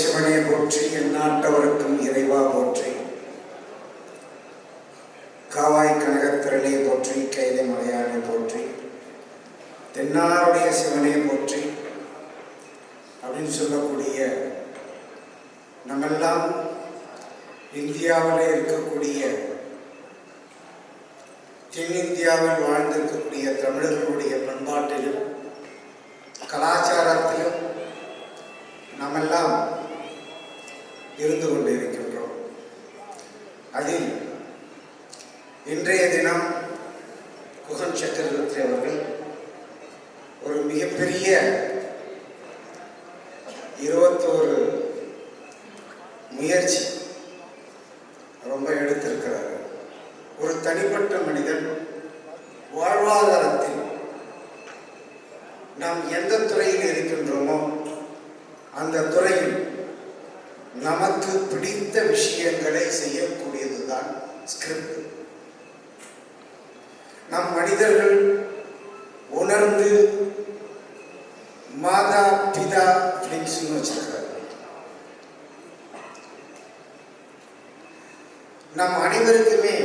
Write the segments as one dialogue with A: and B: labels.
A: சிவனே போற்றி, எந்நாட்டவருக்கும் இறைவா போற்றி, காவாய் கனகத்திரளே போற்றி, கைலை மலையானே போற்றி, தென்னாருடைய சிவனே போற்றி அப்படின்னு சொல்லக்கூடிய நம்மெல்லாம் இந்தியாவில் இருக்கக்கூடிய தென்னிந்தியாவில் வாழ்ந்திருக்கக்கூடிய தமிழர்களுடைய பண்பாட்டிலும் கலாச்சாரத்திலும் நாமெல்லாம் இருந்து கொண்டு இருக்கின்றோம். அதில் இன்றைய தினம் குகன் சக்கரவர்த்தி அவர்கள் ஒரு மிகப்பெரிய 21 முயற்சி ரொம்ப எடுத்திருக்கிறார். ஒரு தனிப்பட்ட மனிதன் வாழ்வாதாரத்தில் நாம் எந்த துறையில் இருக்கின்றோமோ அந்த துறையில் நமக்கு பிடித்த விஷயங்களை செய்யக்கூடியதுதான் ஸ்கிரிப்ட். நம் மனிதர்கள் உணர்ந்து மாதா பிதா பிலிம்ஸ்னு வச்சிருக்கிறார். நம் அனைவருக்குமே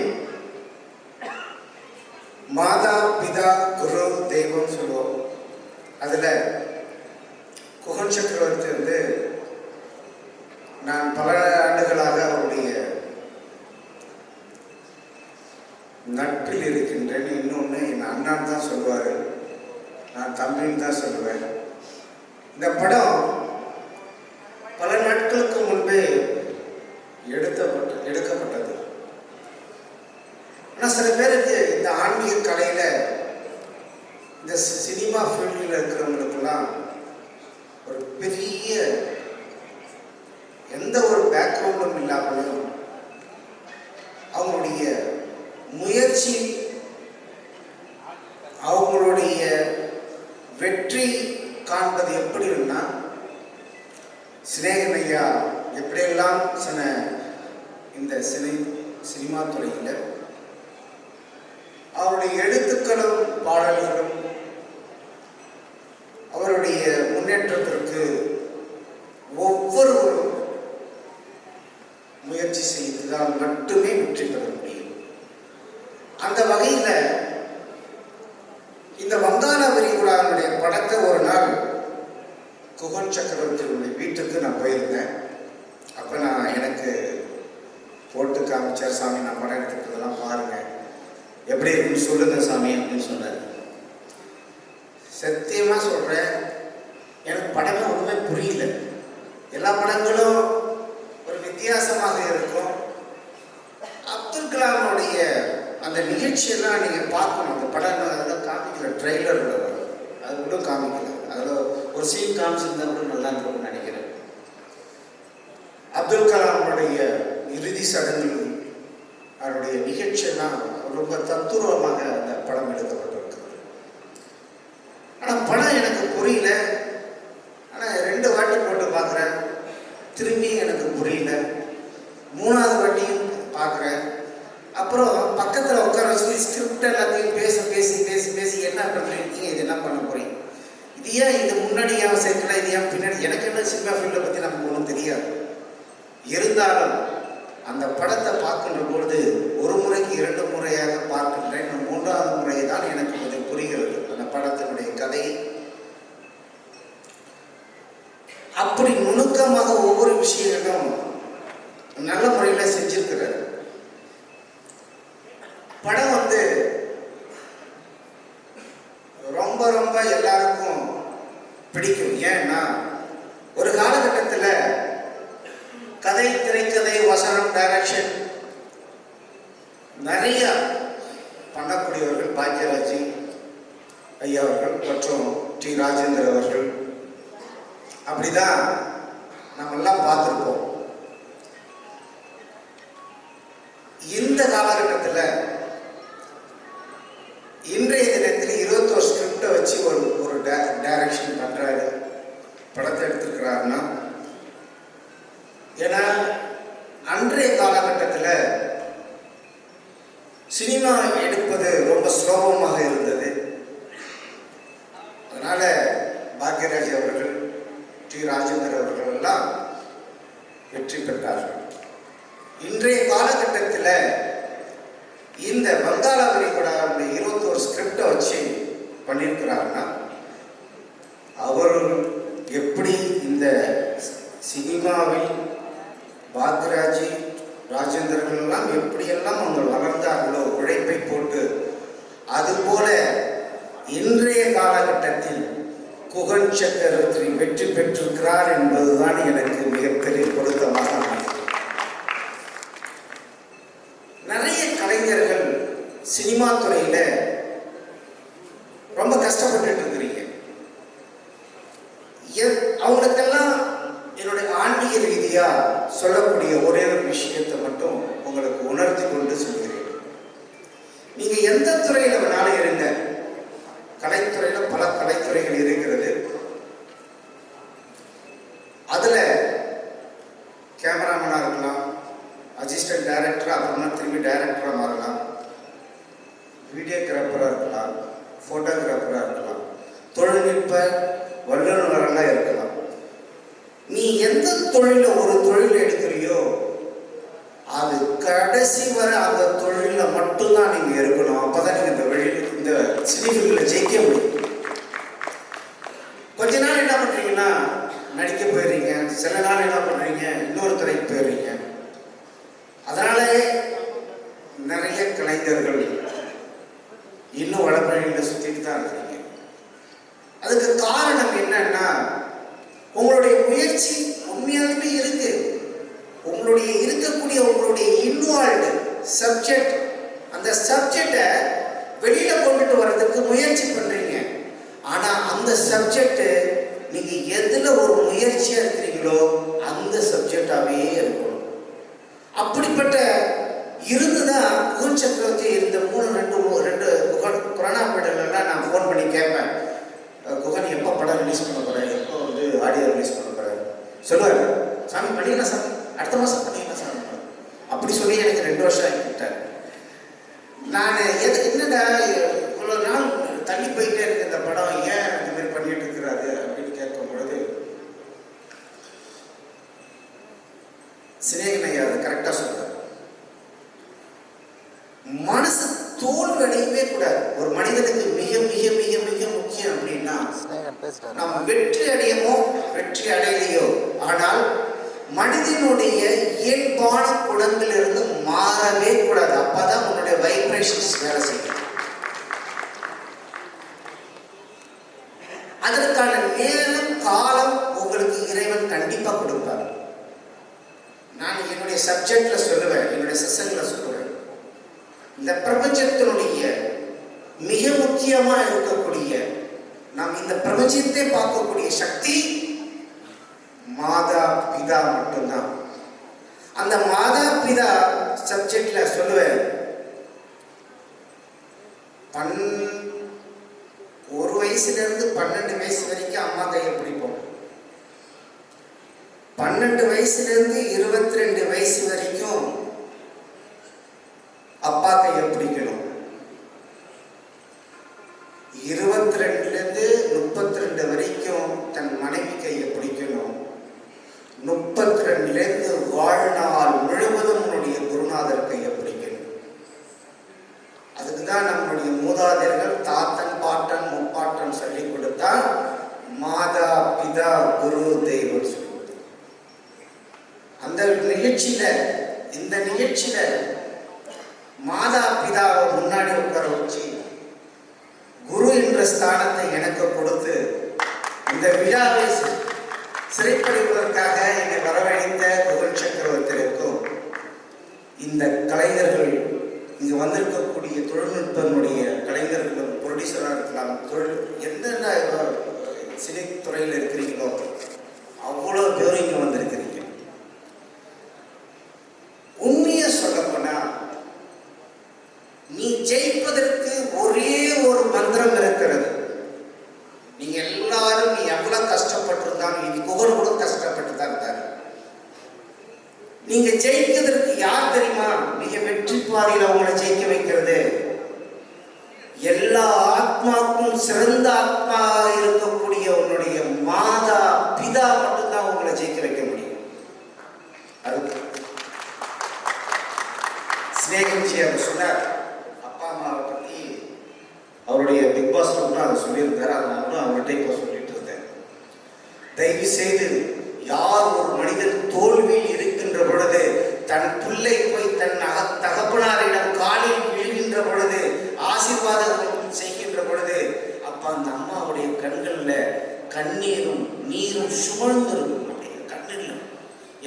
A: மாதா பிதா குரு தெய்வம் சொல்லுவோம். அதுல குகன் சக்கரவர்த்தி வந்து நான் பல ஆண்டுகளாக அவருடைய நட்பில் இருக்கின்றேன். இன்னொன்று என் அண்ணான் தான் சொல்லுவார், நான் தம்பின்னு தான் சொல்லுவேன். இந்த படம் பல நாட்களுக்கு முன்பே எடுக்கப்பட்டது. ஆனால் சில பேருக்கு இந்த ஆன்மீக கலையில் இந்த சினிமா ஃபீல்டில் இருக்கிறவங்களுக்கெல்லாம் ஒரு பெரிய எந்த ஒரு பேக்ரவுண்டும் இல்லாமலும் அவங்களுடைய முயற்சி, அவங்களுடைய வெற்றி காண்பது எப்படின்னா, சிநேகன் ஐயா எப்படியெல்லாம் இந்த சினிமா துறையில் அவருடைய எழுத்துக்களும் பாடல்களும் அவருடைய முன்னேற்றத்திற்கு ஒவ்வொருவரும் முயற்சி செய்ததால் மட்டுமே வெற்றி பெற முடியும். அந்த வகையில் இந்த வங்காள விரிகுடாவுடைய படத்தை ஒரு நாள் குகன் சக்கரவர்த்தியுடைய வீட்டுக்கு நான் போயிருந்தேன். அப்போ நான் எனக்கு போட்டு காமிச்சார். சாமி, நான் படம் எடுத்துக்கிறதெல்லாம் பாருங்க, எப்படி இருக்குன்னு சொல்லுங்க சாமி அப்படின்னு சொன்னார். சத்தியமாக சொல்கிறேன், எனக்கு படமே ஒன்றுமே புரியல. எல்லா படங்களும் ஒரு வித்தியாசமாக இருக்கும். அப்துல் கலாமுடைய அந்த நிகழ்ச்சியெல்லாம் நீங்கள் பார்க்கணும். அந்த படம் அதெல்லாம் காமிக்கல, ட்ரெய்லரில் அது கூட காமிக்கல. அதில் ஒரு சீன் காமிச்சிருந்தா கூட நல்லா இருக்கும்னு நினைக்கிறேன். அப்துல் கலாமுடைய இறுதி சடங்கு அவருடைய நிகழ்ச்சியெல்லாம் ரொம்ப தத்துரூபமாக அந்த படம் எடுக்கப்பட்டிருக்கு. ஆனால் படம் எனக்கு புரியல. ஆனால் 2 வாட்டி போட்டு பார்க்குறேன், திரும்பி எனக்கு புரியல. 3வது வாட்டியும் பார்க்குறேன். அப்புறம் பக்கத்தில் உட்கார வச்சு ஸ்கிரிப்ட் எல்லாத்தையும் பேசி என்ன பண்ணிருக்கீங்க, இது என்ன பண்ண போறீங்க, இது ஏன் இது முன்னாடி ஏன் சேர்க்கல, இது ஏன் பின்னாடி, எனக்கு என்ன சினிமா ஃபீல்டை பற்றி நமக்கு ஒன்றும் தெரியாது. இருந்தாலும் அந்த படத்தை பார்க்கின்ற பொழுது 1 முறைக்கு 2 முறையாக பார்க்கின்றேன். 3வது முறை தான் எனக்கு கொஞ்சம் புரிகிறது அந்த படத்தினுடைய கதை. அப்படி நுணுக்கமாக ஒவ்வொரு விஷயங்களும் நல்ல முறையில் செஞ்சிருக்கிறார். படம் வந்து ரொம்ப ரொம்ப எல்லாருக்கும் பிடிக்கும். ஏன்னா ஒரு காலகட்டத்தில் கதை, திரைக்கதை, வசனம், டைரக்ஷன் நிறைய பண்ணக்கூடியவர்கள் பாக்யராஜ் ஐயா அவர்கள் மற்றும் டி ராஜேந்தர் அவர்கள், அப்படிதான் நம்ம எல்லாம் பார்த்துருப்போம். இந்த காலகட்டத்தில் இன்றைய தினத்தில் 21 ஸ்கிரிப்டை வச்சு ஒரு டைரக்ஷன் பண்ணுறாரு, படத்தை எடுத்துருக்கிறாருன்னா, ஏன்னா அன்றைய காலகட்டத்தில் சினிமா எடுப்பது ரொம்ப சுலபமாக இருந்தது. அதனால் பாக்யராஜ் அவர்கள், டி ராஜேந்தர் அவர்கள் எல்லாம் வெற்றி பெற்றார்கள். இன்றைய காலகட்டத்தில் இந்த வங்காள விரிகுடா 21 ஸ்கிரிப்டை வச்சு பண்ணியிருக்கிறாருன்னா அவர்கள் எப்படி இந்த சினிமாவில் பாக்யராஜ் ராஜேந்திரர்கள் எல்லாம் எப்படியெல்லாம் அவங்க வளர்ந்தார்களோ உழைப்பை போட்டு, அதுபோல இன்றைய காலகட்டத்தில் குகன் சக்கரவர்த்தி வெற்றி பெற்றிருக்கிறார் என்பதுதான் எனக்கு மிகப்பெரிய பொருத்தமாக அமைகிறது. நிறைய கலைஞர்கள் சினிமா துறையில ரொம்ப கஷ்டப்பட்டு இருக்கிறீங்க. அவங்களுக்கெல்லாம் என்னுடைய ஆன்மீக ரீதியா சொல்லக்கூடிய ஒரே ஒரு விஷயத்தை மட்டும் உங்களுக்கு உணர்த்தி கொண்டு சொல்கிறேன். நீங்க எந்த துறையில வேணாலும் இருங்க, கலைத்துறையில பல கலைத்துறைகள் இருக்கிறது. அதுல கேமராமேனா இருக்கலாம், அசிஸ்டன்ட் டைரக்டரா, அப்புறமா திரும்பி டைரக்டரா மாறலாம், வீடியோகிராஃபரா இருக்கலாம், போட்டோகிராஃபரா இருக்கலாம், தொழில்நுட்ப வல்லுநர்களாக இருக்கலாம். நீ எந்த தொழில ஒரு தொழில் எடுக்கிறியோ அது கடைசி வரை அந்த தொழில மட்டும்தான் நீங்க இருக்கணும். அப்பதான் நீங்க இந்த சினிஃபீல்ட்ல ஜெயிக்க முடியும். கொஞ்ச நாள் என்ன பண்றீங்கன்னா நடிக்க போயிடுறீங்க, சில நாள் என்ன பண்றீங்க இன்னொரு துறைக்கு போயிடுறீங்க. அதனால நிறைய கலைஞர்கள் இன்னும் வடபழனியில சுத்திட்டு தான் இருக்கிறீங்க. அதுக்கு காரணம் என்னன்னா உங்களுடைய முயற்சி உண்மையாலுமே இருக்கு. உங்களுடைய இருக்கக்கூடிய உங்களுடைய இன்வால்வ்டு சப்ஜெக்ட், அந்த சப்ஜெக்டை வெளியில கொண்டுட்டு வர்றதுக்கு முயற்சி பண்றீங்க. ஆனா அந்த சப்ஜெக்ட் நீங்க எதுல ஒரு முயற்சியா இருக்கிறீங்களோ அந்த சப்ஜெக்டாவே இருக்கணும். அப்படிப்பட்ட இருந்துதான் குகன் சக்கரவர்த்தி இருந்த 2 கொரோனா படங்கள்லாம் நான் ஃபோன் பண்ணி கேட்பேன், குகன் எப்போ படம் ரிலீஸ் பண்ண போறேன், எப்போ ஆடியோ ரிலீஸ் பண்ண போறேன் சொல்லுவாரு. சாமி பண்ணிக்கலாம் சாமி, அடுத்த மாதம் பண்ணிக்கலாம் சாமி. அப்படி சொல்லி எனக்கு 2 வருஷம் ஆகிவிட்டேன். நான் என்னடா இவ்வளோ நாள் தள்ளி போயிட்டே இருக்கு இந்த படம், ஏன் இந்த மாதிரி பண்ணிட்டு இருக்கிறாரு அப்படின்னு கேட்கும் பொழுது சினேகன் ஐயா அதை கரெக்டாக சொல்றாரு. மனசு தோல்வி அடையவே கூடாது. ஒரு மனிதனுக்கு மிக மிக மிக மிக முக்கியம் அப்படின்னா நாம் வெற்றி அடையமோ வெற்றி அடையலையோ, ஆனால் மனிதனுடைய இயல்பான குணங்களிலிருந்து மாறவே கூடாது. அப்பதான் உன்னுடைய வைப்ரேஷன்ஸ் வேலை செய்யும். அதற்கான நேரம் காலம் உங்களுக்கு இறைவன் கண்டிப்பா கொடுப்பார். நான் என்னுடைய சப்ஜெக்ட்ல சொல்லுவேன், என்னுடைய செஷன்ல சொல்லுவேன், இந்த பிரபஞ்சத்தினுடைய மிக முக்கியமா இருக்கக்கூடிய நாம் இந்த பிரபஞ்சத்தை பார்க்கக்கூடிய சக்தி மாதா பிதா மட்டும்தான். அந்த மாதா பிதா சப்ஜெக்ட்ல சொல்லுவேன், 1 வயசுல இருந்து 12 வயசு வரைக்கும் அம்மா கையை பிடிப்போம். 12 வயசுல இருந்து 22 வயசு வரைக்கும் அப்பா கையை பிடிக்கணும். 22 இருந்து 32 வரைக்கும் தன் மனைவி கையை பிடிக்கணும். 32 இருந்து வாழ்நாள் முழுவதும் உன்னுடைய குருநாதர் கையை பிடிக்கணும். அதுக்குதான் நம்முடைய மூதாதையர்கள் தாத்தன் பாட்டன் முப்பாட்டன் சொல்லிக் கொடுத்தால் மாதா பிதா குரு தெய்வம் சொல்லி கொடுத்தார். அந்த நிகழ்ச்சியில இந்த நிகழ்ச்சியில மாதா பிதாவை முன்னாடி உட்கார வச்சு குரு என்ற ஸ்தானத்தை எனக்கு கொடுத்து இந்த விழாவை சிறைப்படுவதற்காக என்னை வரவழைத்த குகன் சக்கரவர்த்திக்கும் இந்த கலைஞர்கள், இங்கு வந்திருக்கக்கூடிய தொழில்நுட்பனுடைய கலைஞர்களும் ப்ரொடியூசராக இருக்கலாம், எந்தெந்த சினை துறையில் இருக்கிறீங்களோ அவ்வளோ பேரும் இங்கே வந்திருக்கிறீங்க. உண்மையை சொல்லப்போனா நீ ஜெயிப்பதற்கு ஒரே ஒரு மந்திரம் இருக்கிறது. நீங்க எல்லாரும் நீ எவ்வளவு கஷ்டப்பட்டிருந்தாலும், நீ குகன் கூட கஷ்டப்பட்டு தான் இருந்தாரு. நீங்க ஜெயிக்கிறதுக்கு யார் தெரியுமா மிக வெற்றி பாதையில் அவங்களை ஜெயிக்க வைக்கிறது? எல்லா ஆத்மாவுக்கும் சிறந்த ஆத்மா இருக்கக்கூடிய உன்னுடைய மாதா பிதா மட்டும்தான் உங்களை ஜெயிக்க வைக்க முடியும். மகிழ்ச்சி அதை சொன்னார். அப்பா அம்மாவை பற்றி அவருடைய பிக் பாஸ் கூட அதை சொல்லியிருந்தார். அதை நான் அவர்கிட்ட இப்போ சொல்லிட்டு இருந்தேன். தயவு செய்து யார் ஒரு மனிதன் தோல்வியில் இருக்கின்ற பொழுது தன் பிள்ளை போய் தன் தகப்பனாரிடம் காலில் விழுகின்ற பொழுது ஆசீர்வாதம் செய்கின்ற பொழுது அப்ப அந்த அம்மாவுடைய கண்கள்ல கண்ணீரும் நீரும் சுமழ்ந்திருக்கும். கண்ணில்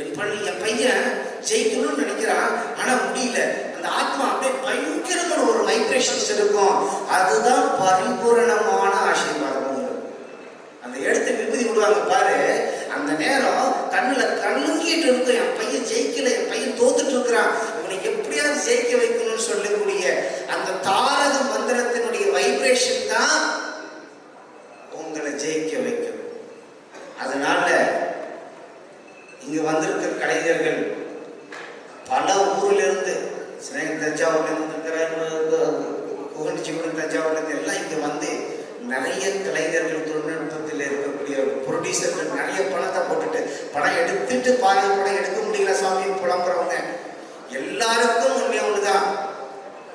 A: என் பையன் ஜெயிக்கணும்னு நினைக்கிறான், ஆனா முடியல. அந்த ஆத்மா அப்படியே பயங்கரமான ஒரு வைப்ரேஷன்ஸ் இருக்கும். அதுதான் பரிபூரணமான ஆசீர்வாதம். அந்த எடுத்து விபதி விடுவாங்க பாரு, அந்த நேரம் கண்ணுல கண்ணுங்கிட்டு இருக்கும். என் பையன் ஜெயிக்கல, என் பையன் தோத்துட்டு இருக்கிறான், இவனை எப்படியாவது ஜெயிக்க வைக்கணும்னு சொல்லக்கூடிய அந்த தாரக மந்திரத்தினுடைய வைப்ரேஷன் தான் உங்களை ஜெயிக்க வைக்கும். அதனால இங்க வந்திருக்கிற கலைஞர்கள் பல ஊர்ல இருந்து, தஞ்சாவூர்ல இருந்து தஞ்சாவூர்ல இருந்து எல்லாம் இங்க வந்து நிறைய கலைஞர்கள் தொழில்நுட்பத்தில் இருக்கக்கூடிய ப்ரொடியூசர்கள் நிறைய பணத்தை போட்டுட்டு படம் எடுத்துட்டு பாதி படம் எடுக்க முடியல சாமின்னு புலம்புறவங்க எல்லாருக்கும் ஒண்ணே ஒண்ணுதான்,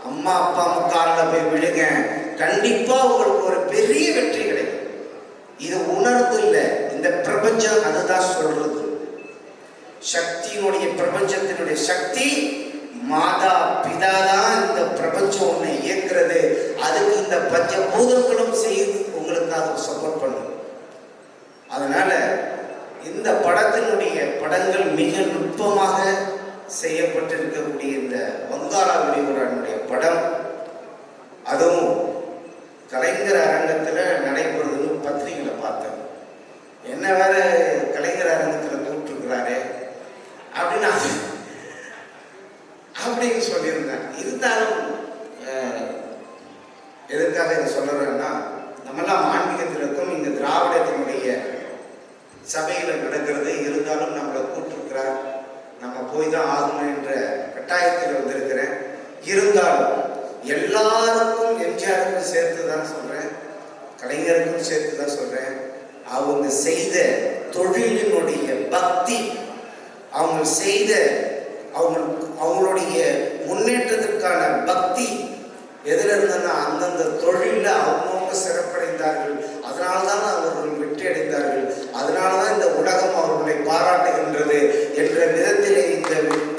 A: அம்மா அப்பா முக்காலில் போய் விழுங்க, கண்டிப்பா உங்களுக்கு ஒரு பெரிய வெற்றி கிடைக்கும். இது உணர்வு இல்லை, இந்த பிரபஞ்சம் அதுதான் சொல்றது. சக்தியினுடைய பிரபஞ்சத்தினுடைய சக்தி மாதா பிதா தான் இந்த பிரபஞ்சம் ஒண்ணு இயக்குறது. அதுக்கு இந்த பஞ்சபூதங்களும் செய்து உங்களுக்காக சப்போர்ட் பண்ணும். அதனால இந்த படத்தினுடைய படங்கள் மிக நுட்பமாக செய்யப்பட்டிருக்கக்கூடிய இந்த வங்காளா விரிகுடானுடைய படம், அதுவும் கலைஞர் அரங்கத்தில் நடைபெறுதுன்னு பத்திரிகையில பார்த்தேன். என்ன வேற கலைஞர் அரங்கத்தில் கூப்பிட்டுருக்கிறாரு அப்படின்னு சொல்லியிருந்தேன். இருந்தாலும் எதற்காக இதை சொல்றேன்னா, நம்மெல்லாம் ஆன்மீகத்தில் இருக்கும், இங்க திராவிடத்தினுடைய சபையில நடக்கிறது. இருந்தாலும் நம்மளை கூப்பிட்டுருக்கிறார், நம்ம போய் தான் ஆகணும் என்ற கட்டாயத்தில் வந்திருக்கிறேன். இருந்தாலும் எல்லாருக்கும், எம்ஜிஆருக்கும் சேர்த்து தான் சொல்றேன், கலைஞருக்கும் சேர்த்து தான் சொல்றேன், அவங்க செய்த தொழிலினுடைய பக்தி, அவங்க செய்த அவங்களுடைய முன்னேற்றத்திற்கான பக்தி எதுல இருந்ததுன்னா அந்தந்த தொழில அவங்கவுங்க சிறப்படைந்தார்கள். அதனால்தான் அவர்கள் வெற்றி அடைந்தார்கள். அதனாலதான் இந்த உலகம் அவர்களை பாராட்டுகின்றது என்ற விதத்திலே இந்த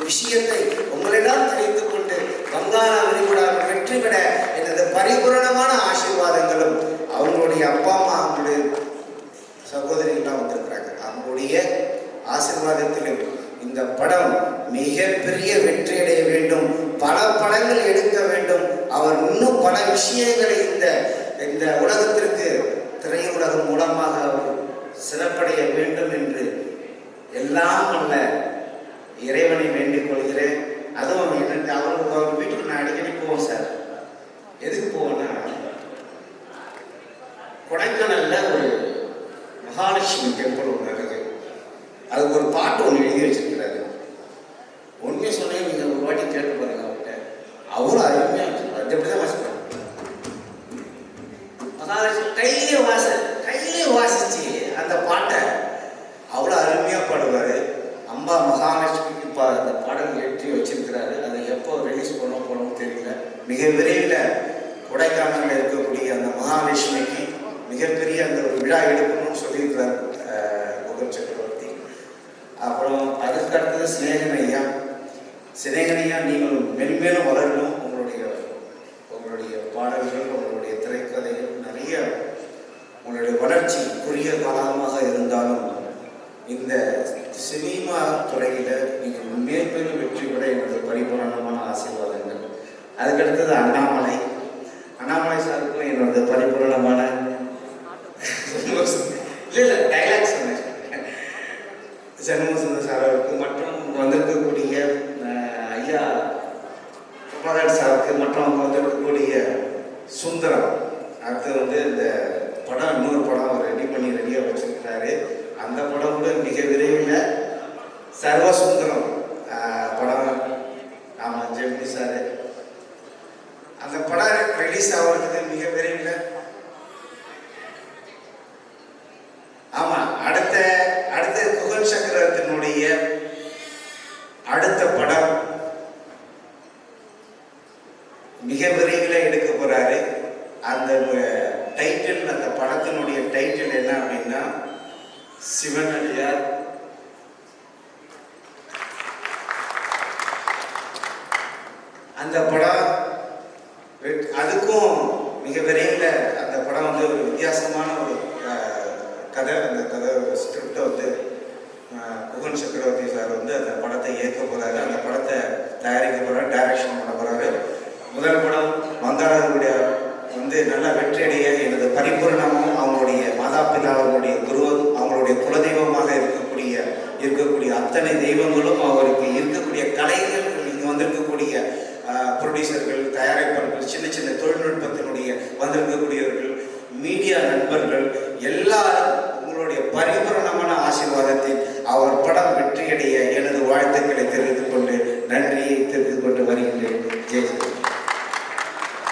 A: விஷயத்தை உங்களிடம் தெரிந்து கொண்டு வங்காளா விரிகுடாவில் வெற்றி பெற எனது பரிபூரணமான ஆசீர்வாதங்களும், அவங்களுடைய அப்பா அம்மா அவங்களுடைய சகோதரிகள்லாம் வந்திருக்கிறாங்க, அவங்களுடைய ஆசீர்வாதத்திலும் இந்த படம் மிகப்பெரிய வெற்றி அடைய வேண்டும். பல படங்கள் எடுக்க வேண்டும். அவர் இன்னும் பல விஷயங்களை இந்த உலகத்திற்கு திரையுலகம் மூலமாக அவர் சிறப்படைய வேண்டும் என்று எல்லாம் அல்ல இறைவனை வேண்டிக் கொள்கிறேன். அதுவும் எனக்கு அவர் வீட்டுக்கு நான் அடிக்கடி போவோம் சார். எதுக்கு போவேன்னா, கொடைக்கானல்ல ஒரு மகாலட்சுமி டெம்பிள் ஒன்று இருக்குது. அதுக்கு ஒரு பாட்டு ஒன்று எழுதி வச்சிருக்கிறாரு. உண்மையை சொன்னேன், நீங்க ஒரு வாட்டி கேட்டு பாருங்க அவர்கிட்ட. அவரும் அருமையா வச்சிருப்பாரு. எப்படிதான் வாசிப்பாரு, மகாலட்சுமி கையிலே வாசிச்சு அந்த பாட்டை அவ்வளோ அருமையா பாடுவாரு. அம்பா மகாலட்சுமிக்கு அந்த பாடல் எழுதி வச்சிருக்கிறாரு. அதை எப்போ ரிலீஸ் போனோம் தெரியல. மிக விரைவில் கொடைக்கானலில் இருக்கக்கூடிய அந்த மகாலட்சுமிக்கு மிகப்பெரிய அந்த ஒரு விழா எடுக்கணும்னு சொல்லியிருக்கிறார் குகன் சக்கரவர்த்தி. அப்புறம் அதுக்கு அடுத்தது சிநேகனையா நீங்கள் மென்மேலும் வளரணும். உங்களுடைய பாடல்கள், உங்களுடைய திரைக்கதைகள் நிறைய உங்களுடைய வளர்ச்சி குறுகிய காலமாக இருந்தாலும் இந்த சினிமா துறையில நீங்கள் மேற்பெரும் வெற்றி பெற எனது பரிபூரணமான ஆசீர்வாதங்கள். அதுக்கடுத்தது அண்ணாமலை சாருக்கும் என்னோட பரிபூரணமான இல்லை டைலாக் சொன்னேன். சண்முகசுந்தர் சாருக்கு மற்றும் வந்திருக்கக்கூடிய ஐயா பிரபாகர் சாருக்கு மற்றும் அவங்க வந்திருக்கக்கூடிய சுந்தரம், அடுத்து இந்த படம் இன்னொரு படம் ரெடியாக வச்சிருக்கிறாரு. அந்த படம் கூட மிக விரைவில் சர்வசுந்தரம் படம், ஆமாம் ஜெமினி சார், அந்த படம் ரிலீஸ் ஆகிறதுக்கு மிக விரைவில். ஆமாம், அடுத்த குகன் சக்கரவர்த்தியினுடைய அடுத்த படம்
B: இசைஞானியார்,
A: அந்த படம் அதுக்கும் மிக விரைவில் அந்த படம் வந்து ஒரு வித்தியாசமான ஒரு கதை, அந்த கதை ஸ்கிரிப்டை வந்து குகன் சக்கரவர்த்தி சார் வந்து அந்த படத்தை இயக்க போகிறாரு. அந்த படத்தை தயாரிக்க போகிறாரு, டைரக்ஷன் பண்ண போகிறாரு. முதல் படம் மங்காளருடைய வந்து நல்ல வெற்றியடைய எனது பரிபூர்ணமும் அவங்களுடைய மாதாப்பிதா அவர்களுடைய குருவம் அவங்களுடைய குலதெய்வமாக இருக்கக்கூடிய அத்தனை தெய்வங்களும் அவருக்கு இருக்கக்கூடிய கலைகள் இங்கே வந்திருக்கக்கூடிய ப்ரொடியூசர்கள், தயாரிப்பாளர்கள், சின்ன சின்ன தொழில்நுட்பத்தினுடைய வந்திருக்கக்கூடியவர்கள், மீடியா நண்பர்கள் எல்லாரும் உங்களுடைய பரிபூரணமான ஆசீர்வாதத்தில் அவர் படம் வெற்றியடைய எனது வாழ்த்துக்களை தெரிவித்துக் கொண்டு நன்றியை தெரிவித்துக் கொண்டு